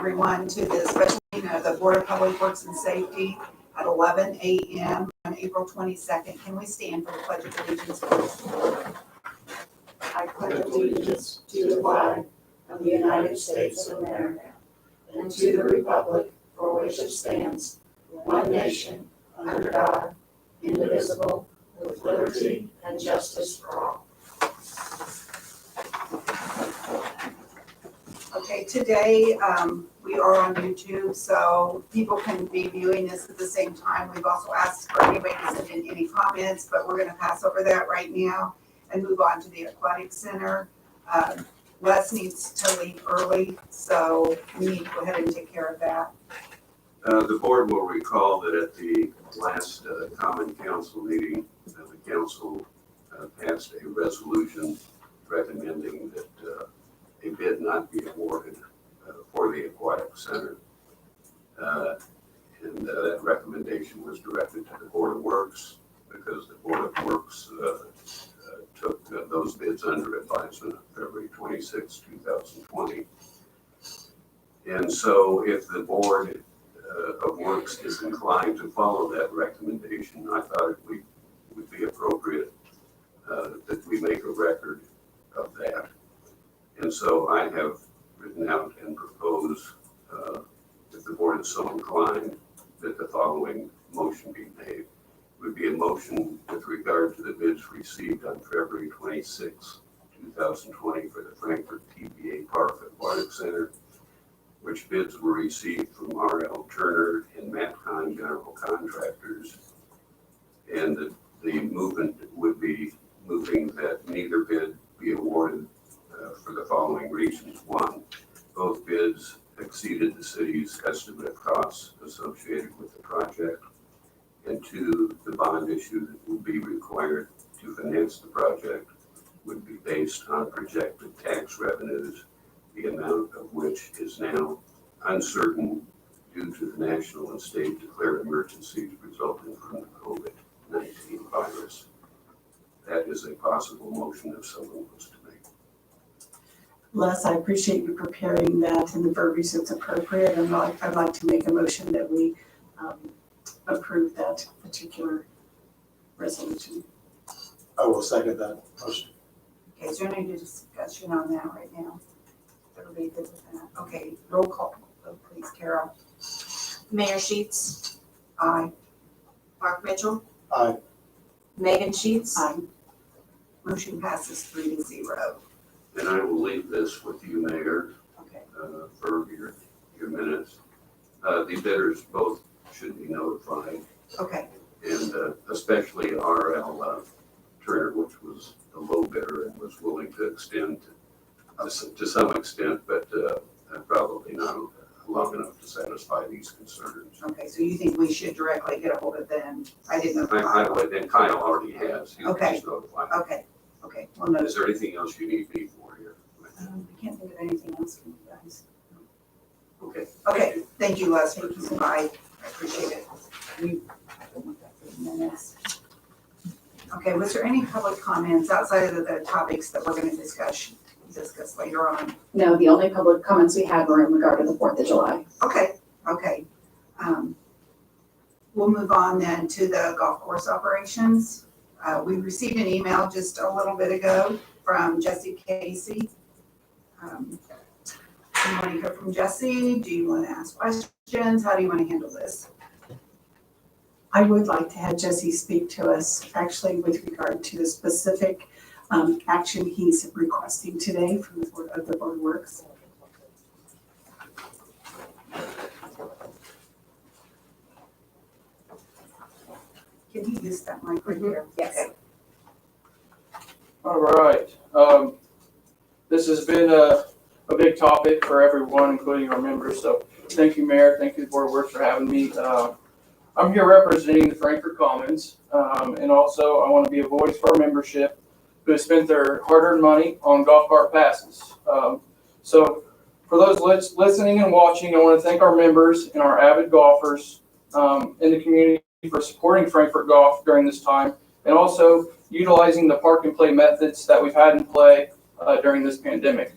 everyone to the special meeting of the Board of Public Works and Safety at 11 a.m. on April 22nd. Can we stand for the Pledge of Allegiance, please? I pledge allegiance to the flag of the United States of America and to the republic for which it stands, one nation, under God, indivisible, with liberty and justice for all. Okay, today we are on YouTube, so people can be viewing this at the same time. We've also asked for anybody to send in any comments, but we're going to pass over that right now and move on to the Aquatic Center. Les needs to leave early, so we need to go ahead and take care of that. The board will recall that at the last Common Council meeting, the council passed a resolution recommending that a bid not be awarded for the Aquatic Center. And that recommendation was directed to the Board of Works because the Board of Works took those bids under advisement on February 26, 2020. And so if the Board of Works is inclined to follow that recommendation, I thought it would be appropriate that we make a record of that. And so I have written out and proposed, if the board is so inclined, that the following motion be made. Would be a motion with regard to the bids received on February 26, 2020 for the Frankfort TVA Park Aquatic Center, which bids were received from R.L. Turner and Matt Kahn General Contractors. And the movement would be moving that neither bid be awarded for the following reasons. One, both bids exceeded the city's estimate of costs associated with the project. And two, the bond issue that would be required to finance the project would be based on projected tax revenues, the amount of which is now uncertain due to the national and state declared emergencies resulting from the COVID-19 virus. That is a possible motion if someone wants to make. Les, I appreciate you preparing that and the verbiage that's appropriate. And I'd like to make a motion that we approve that particular resolution. I will second that motion. Okay, is there any discussion on that right now? Everybody good with that? Okay, roll call, please, Carol. Mayor Sheets, Aye. Mark Mitchell, Aye. Megan Sheets, Aye. Motion passes 3-0. And I will leave this with you, Mayor, Okay. for your minutes. The bidders both should be notified, Okay. and especially R.L. Turner, which was the low bidder and was willing to extend to some extent, but probably not long enough to satisfy these concerns. Okay, so you think we should directly get a hold of them? I didn't know. I would, and Kyle already has. He was Okay. notified. Okay, well, no, Is there anything else you need me for here? I can't think of anything else from you guys. Okay. Okay, thank you, Les, for keeping by. I appreciate it. We want that for the minutes. Okay, was there any public comments outside of the topics that we're going to discuss later on? No, the only public comments we had were in regard to the 4th of July. Okay. We'll move on then to the golf course operations. We received an email just a little bit ago from Jesse Casey. Do you want to hear from Jesse? Do you want to ask questions? How do you want to handle this? I would like to have Jesse speak to us actually with regard to the specific action he's requesting today from the Board of Works. Can you use that mic right here? Yes. Okay. All right. This has been a big topic for everyone, including our members. So thank you, Mayor. Thank you, Board of Works, for having me. I'm here representing the Frankfort Commons, and also I want to be a voice for our membership who has spent their hard-earned money on golf cart passes. So for those listening and watching, I want to thank our members and our avid golfers in the community for supporting Frankfort Golf during this time, and also utilizing the park and play methods that we've had in play during this pandemic.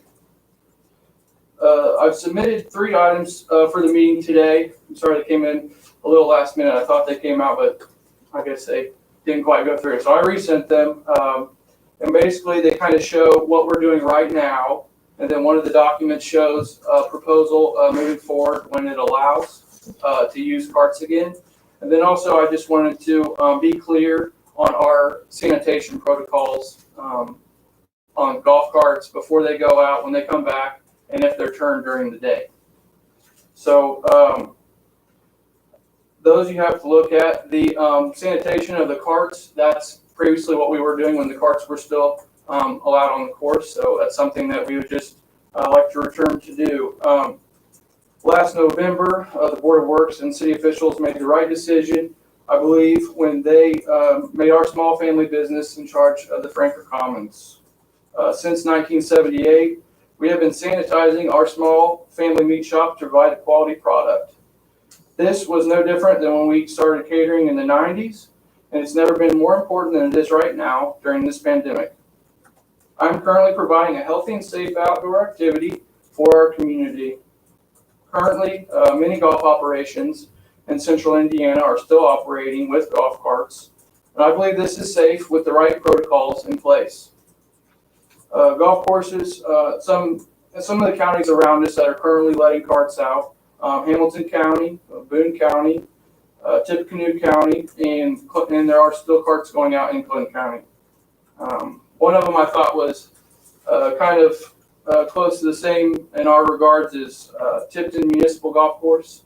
I've submitted 3 items for the meeting today. I'm sorry they came in a little last minute. I thought they came out, but I guess they didn't quite go through. So I resent them. And basically they kind of show what we're doing right now. And then one of the documents shows a proposal moving forward when it allows to use carts again. And then also I just wanted to be clear on our sanitation protocols on golf carts before they go out, when they come back, and if they're turned during the day. So those you have to look at. The sanitation of the carts, that's previously what we were doing when the carts were still allowed on the course. So that's something that we would just like to return to do. Last November, the Board of Works and city officials made the right decision, I believe, when they made our small family business in charge of the Franker Commons. Since 1978, we have been sanitizing our small family meat shop to provide a quality product. This was no different than when we started catering in the 90s, and it's never been more important than it is right now during this pandemic. I'm currently providing a healthy and safe outdoor activity for our community. Currently, many golf operations in central Indiana are still operating with golf carts, and I believe this is safe with the right protocols in place. Golf courses, some of the counties around us that are currently letting carts out, Hamilton County, Boone County, Tippecanoe County, and there are still carts going out in Clinton County. One of them I thought was kind of close to the same in our regards is Tipton Municipal Golf Course.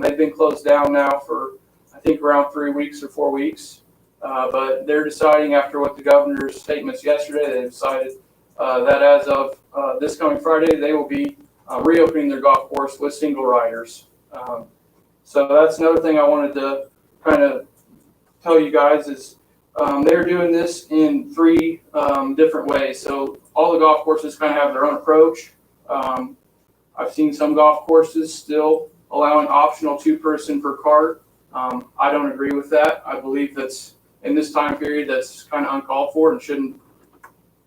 They've been closed down now for, I think, around 3 weeks or 4 weeks. But they're deciding, after what the governor's statements yesterday, they decided that as of this coming Friday, they will be reopening their golf course with single riders. So that's another thing I wanted to kind of tell you guys is they're doing this in 3 different ways. So all the golf courses kind of have their own approach. I've seen some golf courses still allowing optional 2-person per cart. I don't agree with that. I believe that's, in this time period, that's kind of uncalled for and shouldn't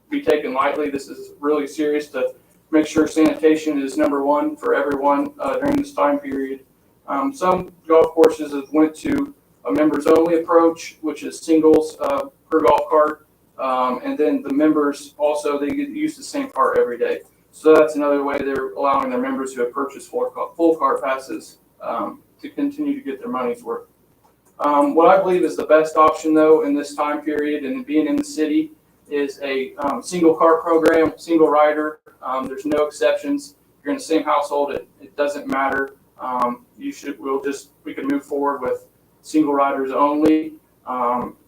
be taken lightly. This is really serious to make sure sanitation is number 1 for everyone during this time period. Some golf courses have went to a members only approach, which is singles per golf cart. And then the members also, they get use the same cart every day. So that's another way they're allowing their members who have purchased full cart passes to continue to get their money's worth. What I believe is the best option, though, in this time period and being in the city is a single cart program, single rider. There's no exceptions. If you're in the same household, it doesn't matter. We could move forward with single riders only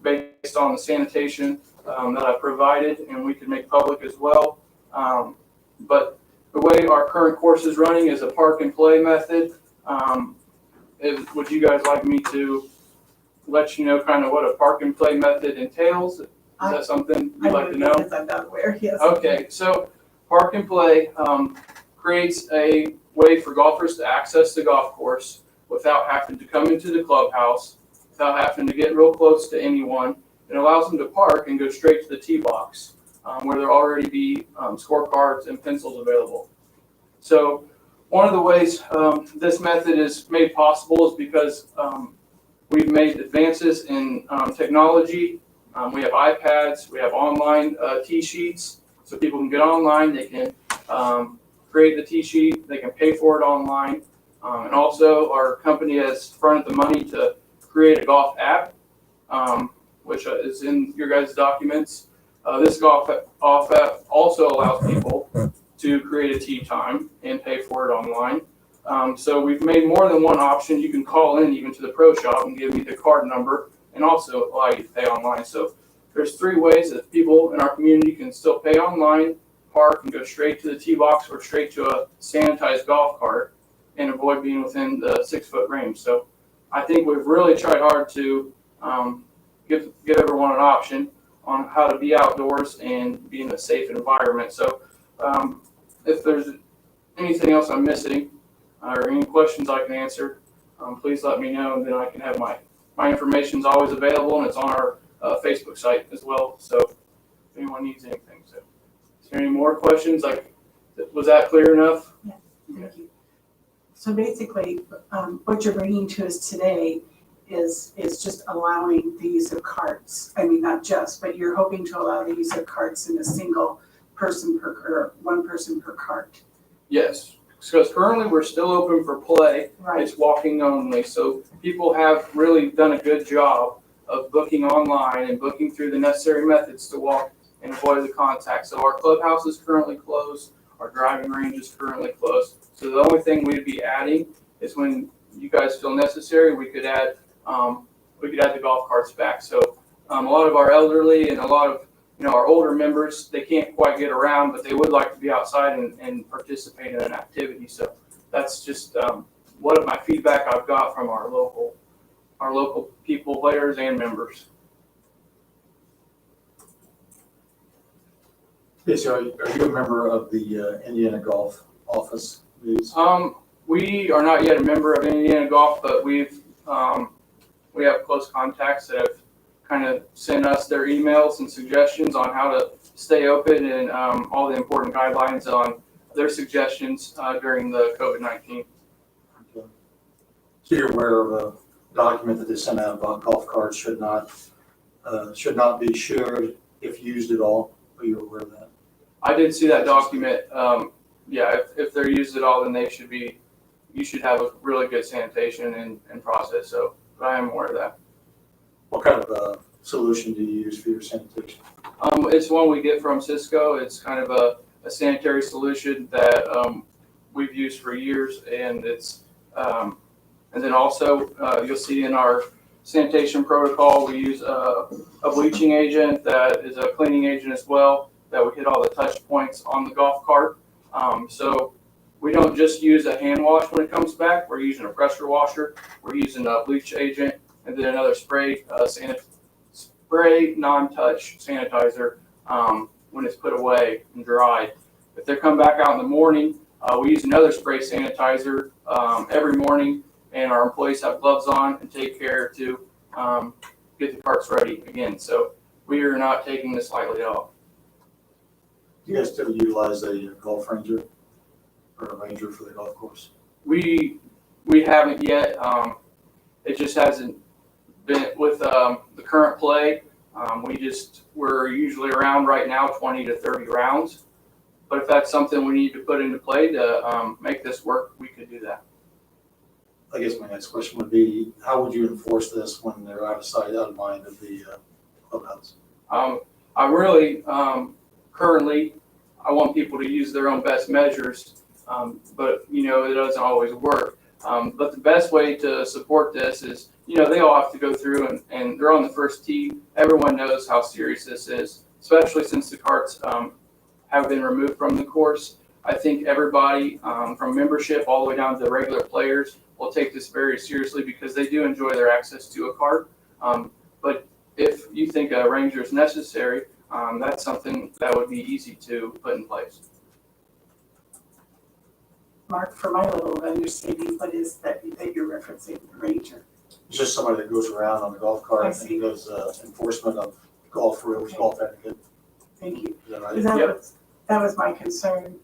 based on the sanitation that I provided, and we could make public as well. But the way our current course is running is a park and play method. Would you guys like me to let you know kind of what a park and play method entails? Is that something you'd like to know? Because I'm not aware, yes. Okay, so park and play creates a way for golfers to access the golf course without having to come into the clubhouse, without having to get real close to anyone. It allows them to park and go straight to the tee box where there'll already be scorecards and pencils available. So one of the ways this method is made possible is because we've made advances in technology. We have iPads, we have online tee sheets, so people can get online, they can create the tee sheet, they can pay for it online. And also our company has fronted the money to create a golf app, which is in your guys' documents. This golf app also allows people to create a tee time and pay for it online. So we've made more than one option. You can call in even to the pro shop and give me the card number and also allow you to pay online. So there's 3 ways that people in our community can still pay online, park, and go straight to the tee box or straight to a sanitized golf cart and avoid being within the 6-foot range. So I think we've really tried hard to give everyone an option on how to be outdoors and be in a safe environment. So if there's anything else I'm missing or any questions I can answer, please let me know, and then I can have my information is always available, and it's on our Facebook site as well. So if anyone needs anything. So is there any more questions? I Was that clear enough? Thank you. So basically, what you're bringing to us today is just allowing the use of carts. I mean, not just, but you're hoping to allow the use of carts in a single person per, or one person per cart. Yes, because currently we're still open for play. It's walking only, so people have really done a good job of booking online and booking through the necessary methods to walk and avoid the contact. So our clubhouse is currently closed, our driving range is currently closed. So the only thing we'd be adding is when you guys feel necessary, we could add the golf carts back. So a lot of our elderly and a lot of our older members, they can't quite get around, but they would like to be outside and participate in an activity. So that's just one of my feedback I've got from our local people, players, and members. Yes, are you a member of the Indiana Golf Office? News? We are not yet a member of Indiana Golf, but we have close contacts that have kind of sent us their emails and suggestions on how to stay open and all the important guidelines on their suggestions during the COVID-19. Okay. So you're aware of a document that they sent out about golf carts should not be shared if used at all? Are you aware of that? I did see that document. If they're used at all, then you should have a really good sanitation and process. So, but I am aware of that. What kind of solution do you use for your sanitation? It's one we get from Cisco. It's kind of a sanitary solution that we've used for years, and it's and then also you'll see in our sanitation protocol we use a bleaching agent that is a cleaning agent as well, that would hit all the touch points on the golf cart. So we don't just use a hand wash when it comes back. We're using a pressure washer. We're using a bleach agent, and then another spray non-touch sanitizer when it's put away and dried. If they come back out in the morning, we use another spray sanitizer every morning, and our employees have gloves on and take care to get the carts ready again. So we are not taking this lightly at all. Do you guys still utilize a golf ranger or a ranger for the golf course? We haven't yet. It just hasn't been with the current play. We're usually around right now 20 to 30 rounds. But if that's something we need to put into play to make this work, we could do that. I guess my next question would be, how would you enforce this when they're out of sight, out of mind of the clubhouse? I really, currently, I want people to use their own best measures, but it doesn't always work. But the best way to support this is, they all have to go through and they're on the first tee. Everyone knows how serious this is, especially since the carts have been removed from the course. I think everybody from membership all the way down to the regular players will take this very seriously because they do enjoy their access to a cart. But if you think a ranger is necessary, that's something that would be easy to put in place. Mark, for my level of understanding, what is that you're referencing, ranger? It's just somebody that goes around on the golf cart I see. and does enforcement of golf rules, golf etiquette. Thank you. Is that right? Because that was my concern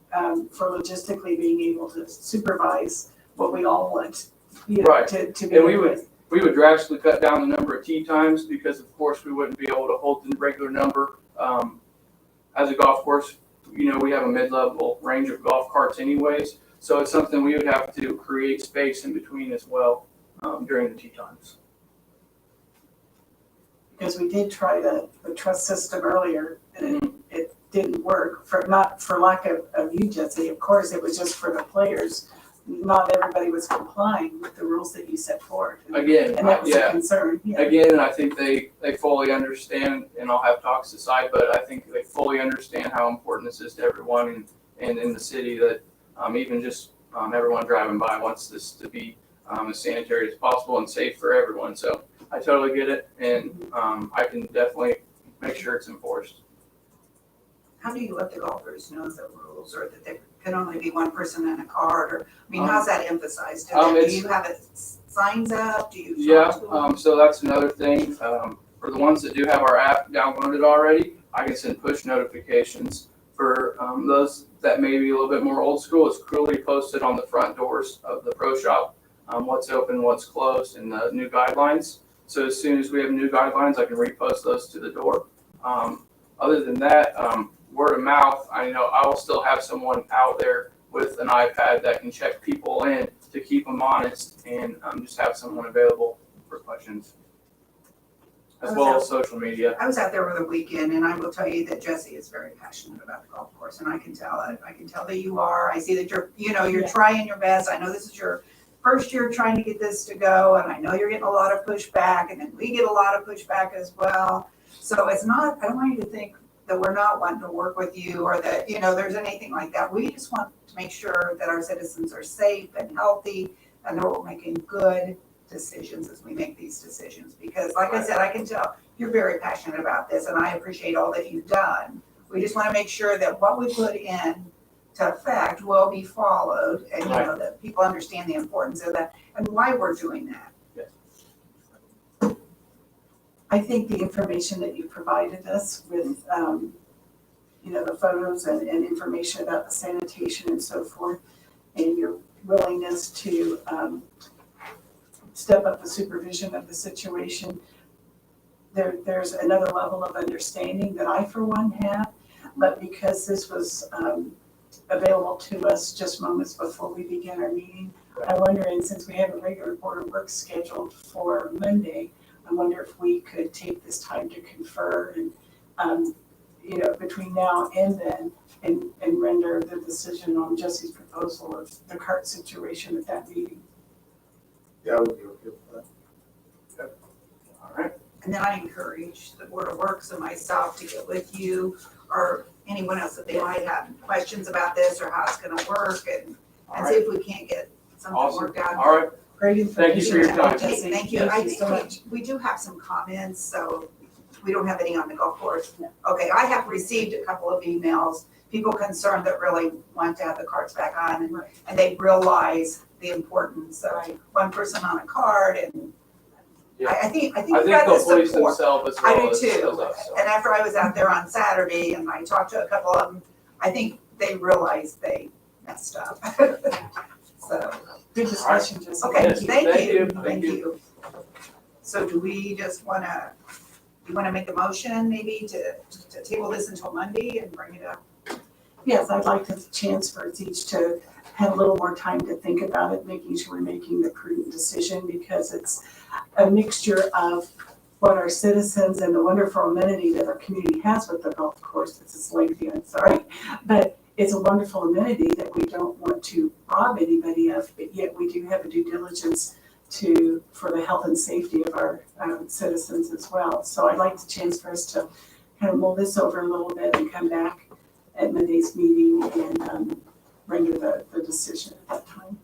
for logistically being able to supervise what we all want, Right. to be And we able would- to- We would drastically cut down the number of tee times because, of course, we wouldn't be able to hold the regular number. As a golf course, we have a mid-level range of golf carts anyways, so it's something we would have to create space in between as well during the tee times. Because we did try the trust system earlier, and it didn't work, not for lack of you, Jesse, of course, it was just for the players. Not everybody was complying with the rules that you set forward. Again, And that was a yeah. concern, yeah. Again, I think they fully understand, and I'll have talks aside, but I think they fully understand how important this is to everyone and in the city, that even just everyone driving by wants this to be as sanitary as possible and safe for everyone. So I totally get it, and I can definitely make sure it's enforced. How do you let the golfers know the rules, or that there can only be one person in a cart, or, how's that emphasized? Do you have it signs up? Do you Yeah, talk to them? so that's another thing. For the ones that do have our app downloaded already, I can send push notifications. For those that may be a little bit more old school, it's clearly posted on the front doors of the pro shop, what's open, what's closed, and the new guidelines. So as soon as we have new guidelines, I can repost those to the door. Other than that, word of mouth, I know I will still have someone out there with an iPad that can check people in to keep them honest, and just have someone available for questions. As well as social media. I was out there over the weekend, and I will tell you that Jesse is very passionate about the golf course, and I can tell it. I can tell that you are. I see that you're Yeah. trying your best. I know this is your first year trying to get this to go, and I know you're getting a lot of pushback, and then we get a lot of pushback as well. So it's not, I don't want you to think that we're not wanting to work with you, or that, there's anything like that. We just want to make sure that our citizens are safe and healthy, and that we're making good decisions as we make these decisions. Because like I said, I can tell you're very passionate about this, and I appreciate all that you've done. We just want to make sure that what we put in to effect will be followed, and that people understand the importance of that and why we're doing that. I think the information that you provided us with, the photos and information about the sanitation and so forth, and your willingness to step up the supervision of the situation, there's another level of understanding that I, for one, have. But because this was available to us just moments before we began our meeting, I wonder, and since we have a regular board of work scheduled for Monday, I wonder if we could take this time to confer and, between now and then, and render the decision on Jesse's proposal of the cart situation at that meeting. Yeah, I would be okay with that. All right. And then I encourage the Board of Works and myself to get with you, or anyone else that they might have questions about this or how it's gonna work, and see if we can't get something Awesome. worked out. All right. Great Thank you for your information. time. Jesse. Thank you. I so think much. we do have some comments, so we don't have any on the golf course. No. Okay, I have received a couple of emails, people concerned that really want to have the carts back on, and they realize the importance of Right. one person on a cart, and Yeah. I think I we've think got the the police support. themselves as I do well as too. us. So. And after I was out there on Saturday and I talked to a couple of them, I think they realized they messed up. So, Good discussion, Jesse. okay, Yes, thank thank you, you. thank you. So do we just wanna, you wanna make a motion maybe to table this until Monday and bring it up? Yes, I'd like the chance for us each to have a little more time to think about it, making sure we're making the prudent decision, because it's a mixture of what our citizens and the wonderful amenity that our community has with the golf course. It's lengthy, I'm sorry, but it's a wonderful amenity that we don't want to rob anybody of, but yet we do have a due diligence for the health and safety of our citizens as well. So I'd like the chance for us to kind of mull this over a little bit and come back at Monday's meeting and render the decision at that time.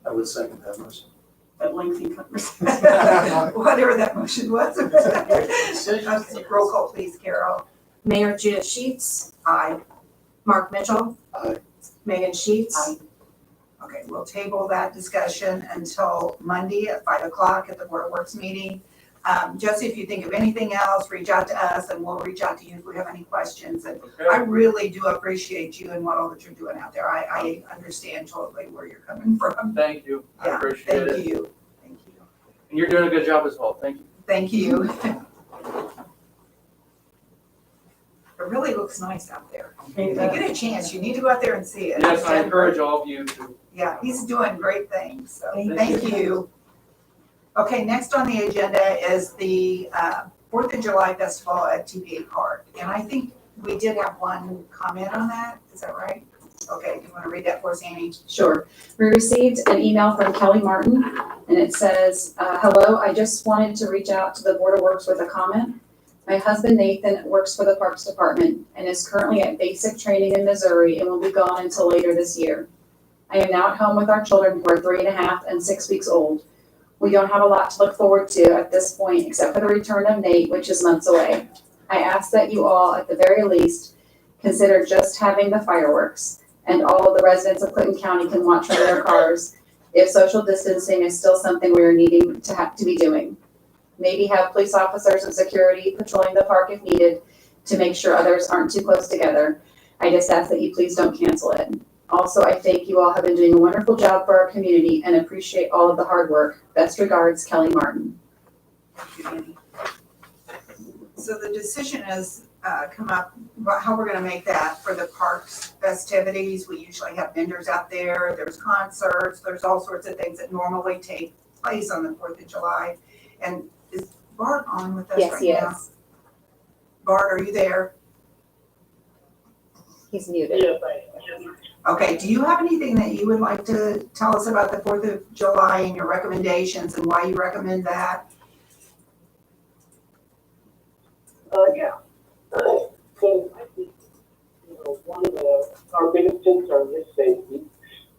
I would second that motion. That lengthy conversation. Whatever that motion was. Okay, roll call please, Carol. Mayor Judith Sheets, Aye. Mark Mitchell. Aye. Megan Sheets. Aye. Okay, we'll table that discussion until Monday at 5:00 at the Board of Works meeting. Jesse, if you think of anything else, reach out to us and we'll reach out to you if we have any questions. And I Okay. really do appreciate you and what all that you're doing out there. I understand totally where you're coming from. Thank you. I Yeah, appreciate thank it. you. Thank you. And you're doing a good job as well. Thank you. Thank you. It really looks nice out there. If you get a chance, you need to go out there and see it. Yes, I encourage all of you to. Yeah, he's doing great things, so Thank thank you. Okay, next on the agenda is the 4th of July Festival at TVA Park. And I think we did have one comment on that, is that right? Okay, you want to read that for us, Annie? Sure. We received an email from Kelly Martin, and it says, hello, I just wanted to reach out to the Board of Works with a comment. My husband Nathan works for the Parks Department and is currently at basic training in Missouri and will be gone until later this year. I am now at home with our children who are 3.5 and 6 weeks old. We don't have a lot to look forward to at this point except for the return of Nate, which is months away. I ask that you all, at the very least, consider just having the fireworks, and all of the residents of Clinton County can watch from their cars if social distancing is still something we are needing to be doing. Maybe have police officers and security patrolling the park if needed to make sure others aren't too close together. I just ask that you please don't cancel it. Also, I think you all have been doing a wonderful job for our community and appreciate all of the hard work. Best regards, Kelly Martin. So the decision has come up about how we're gonna make that for the parks festivities. We usually have vendors out there, there's concerts, there's all sorts of things that normally take place on the 4th of July. And is Bart on with us Yes, right he now? is. Bart, are you there? He's muted. Okay, do you have anything that you would like to tell us about the 4th of July and your recommendations and why you recommend that? Yeah. So I think, one of our biggest concerns is safety.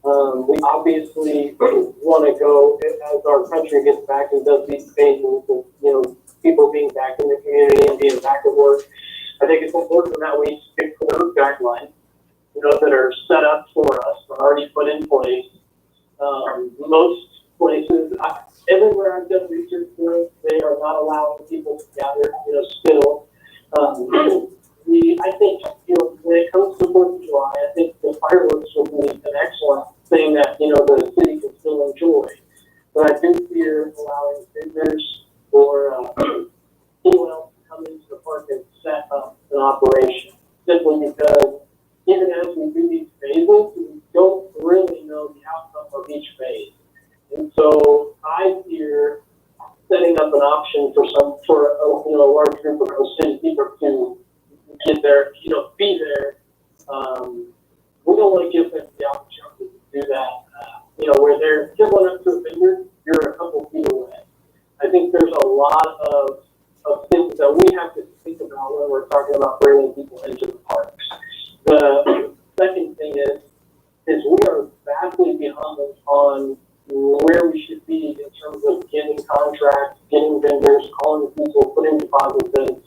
We obviously want to go as our country gets back and does these phases of, people being back in the community and being back at work. I think it's important that we stick to those guidelines, that are set up for us, are already put in place. Most places, everywhere I've done research for, they are not allowing people to gather, still. I think, when it comes to 4th of July, I think the fireworks will be an excellent thing that, the city can still enjoy. But I do fear allowing vendors or anyone else to come into the park and set up an operation. Simply because even as we do these phases, we don't really know the outcome of each phase. And so I fear setting up an option for a large group of city people to get there, be there. We don't want to give them the opportunity to do that. Where they're going up to a vendor, you're a couple feet away. I think there's a lot of things that we have to think about when we're talking about bringing people into the parks. The second thing is we are vastly behind on where we should be in terms of getting contracts, getting vendors, calling people, putting deposits in.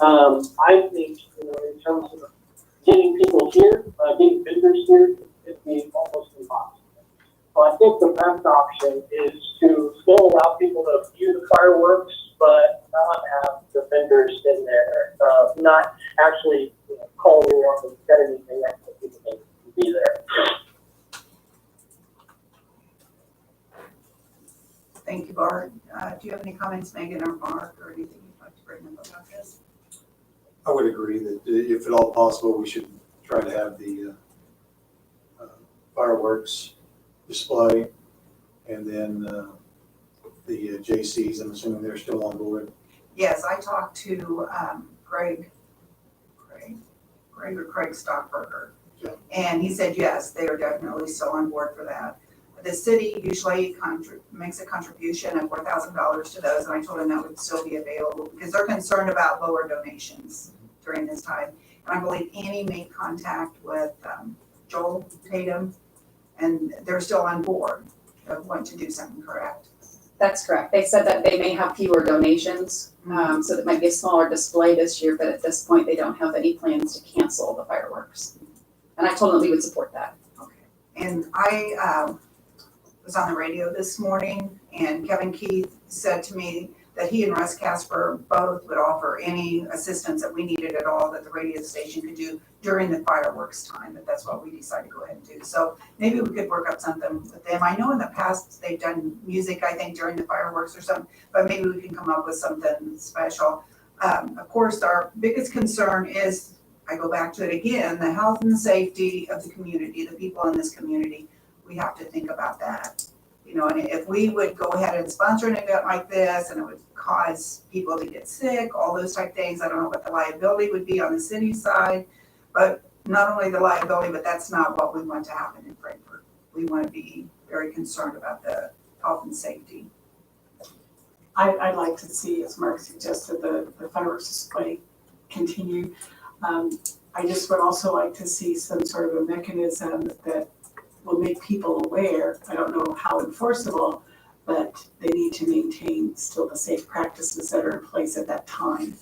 I think, in terms of getting people here, getting vendors here, it'd be almost impossible. So I think the best option is to still allow people to view the fireworks, but not have the vendors in there, not actually call you up and set anything up so people can be there. Thank you, Bart. Do you have any comments, Megan or Mark, or anything you'd like to bring up about this? I would agree that if at all possible, we should try to have the fireworks display and then the JCs, I'm assuming they're still on board. Yes, I talked to Craig Stockburger. Yeah. And he said, yes, they are definitely still on board for that. The city usually makes a contribution of $4,000 to those, and I told him that would still be available because they're concerned about lower donations during this time. And I believe Annie made contact with Joel Tatum, and they're still on board of wanting to do something, correct? That's correct. They said that they may have fewer donations, so that might be a smaller display this year, but at this point, they don't have any plans to cancel the fireworks. And I told them we would support that. Okay. And I was on the radio this morning, and Kevin Keith said to me that he and Russ Casper both would offer any assistance that we needed at all that the radio station could do during the fireworks time, if that's what we decide to go ahead and do. So maybe we could work up something with them. I know in the past they've done music, I think, during the fireworks or something, but maybe we can come up with something special. Of course, our biggest concern is, I go back to it again, the health and safety of the community, the people in this community. We have to think about that. And if we would go ahead and sponsor an event like this and it would cause people to get sick, all those type things, I don't know what the liability would be on the city side, but not only the liability, but that's not what we want to happen in Frankfort. We want to be very concerned about the health and safety. I'd like to see, as Mark suggested, the fireworks display continue. I just would also like to see some sort of a mechanism that will make people aware. I don't know how enforceable, but they need to maintain still the safe practices that are in place at that time.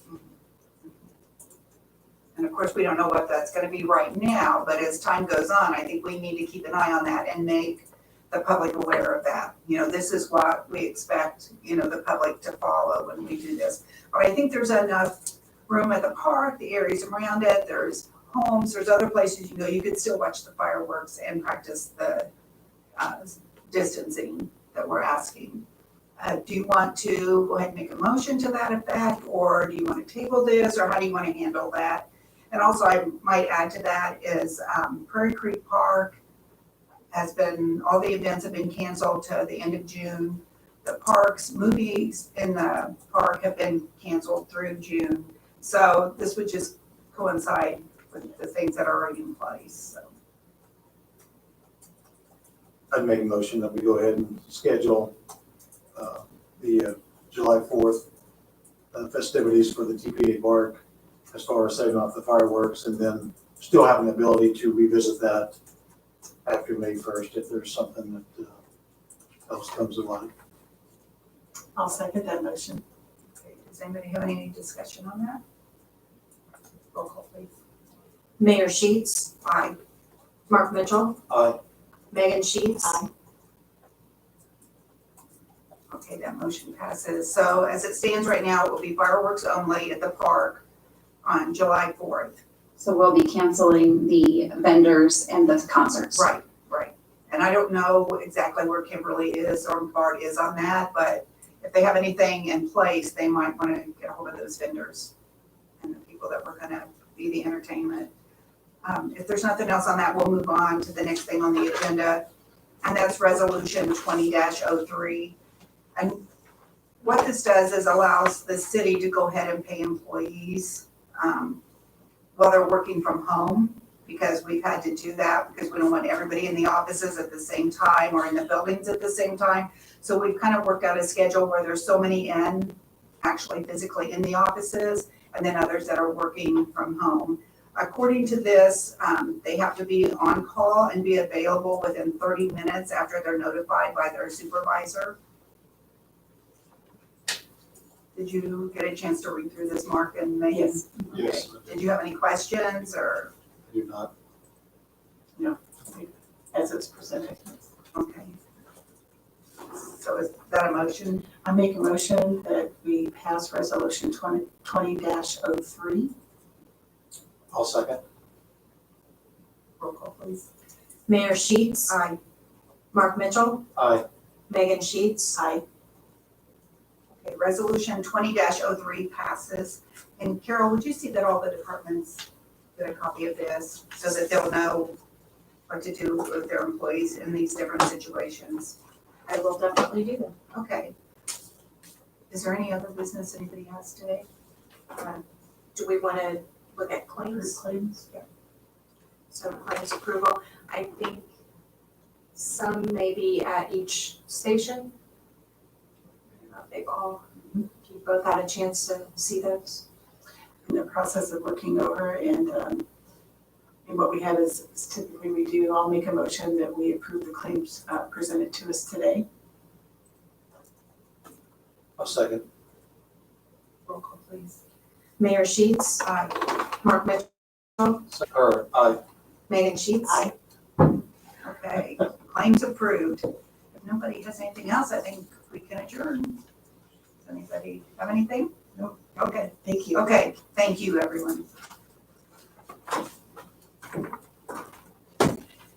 And of course, we don't know what that's going to be right now, but as time goes on, I think we need to keep an eye on that and make the public aware of that. This is what we expect, the public to follow when we do this. But I think there's enough room at the park, the areas around it, there's homes, there's other places you can go. You could still watch the fireworks and practice the distancing that we're asking. Do you want to go ahead and make a motion to that effect, or do you want to table this, or how do you want to handle that? And also, I might add to that is Prairie Creek Park all the events have been canceled to the end of June. The movies in the park have been canceled through June. So this would just coincide with the things that are already in place, so. I'd make a motion that we go ahead and schedule the July 4th festivities for the TPA Park as far as setting off the fireworks, and then still having the ability to revisit that after May 1st if there's something that else comes to light. I'll second that motion. Okay, does anybody have any discussion on that? Roll call, please. Mayor Sheets, Aye. Mark Mitchell, Aye. Megan Sheets. Okay, that motion passes. So as it stands right now, it will be fireworks only at the park on July 4th. So we'll be canceling the vendors and the concerts. Right. And I don't know exactly where Kimberly is or Bart is on that, but if they have anything in place, they might want to get a hold of those vendors and the people that were gonna be the entertainment. If there's nothing else on that, we'll move on to the next thing on the agenda, and that's resolution 20-03. And what this does is allows the city to go ahead and pay employees while they're working from home, because we've had to do that because we don't want everybody in the offices at the same time or in the buildings at the same time. So we've kind of worked out a schedule where there's so many actually physically in the offices, and then others that are working from home. According to this, they have to be on call and be available within 30 minutes after they're notified by their supervisor. Did you get a chance to read through this, Mark and Megan? Yes. Yes. Okay. Did you have any questions or, I do not. As it's presented. okay. So is that a motion? I make a motion that we pass resolution 20-03. I'll second. Roll call, please. Mayor Sheets, Aye. Mark Mitchell, Aye. Megan Sheets. Aye. Okay, resolution 20-03 passes. And Carol, would you see that all the departments get a copy of this so that they'll know what to do with their employees in these different situations? I will definitely do that. Okay. Is there any other business anybody has today? Do we want to look at claims? Claims. So claims approval, I think some may be at each station. I don't know if they've all, you both had a chance to see those. In the process of looking over, and what we have is typically we do, I'll make a motion that we approve the claims presented to us today. I'll second. Roll call, please. Mayor Sheets, Aye. Mark Mitchell, Aye. Megan Sheets. Aye. Okay, claims approved. If nobody has anything else, I think we can adjourn. Does anybody have anything? No. Okay, Thank you. okay, thank you, everyone.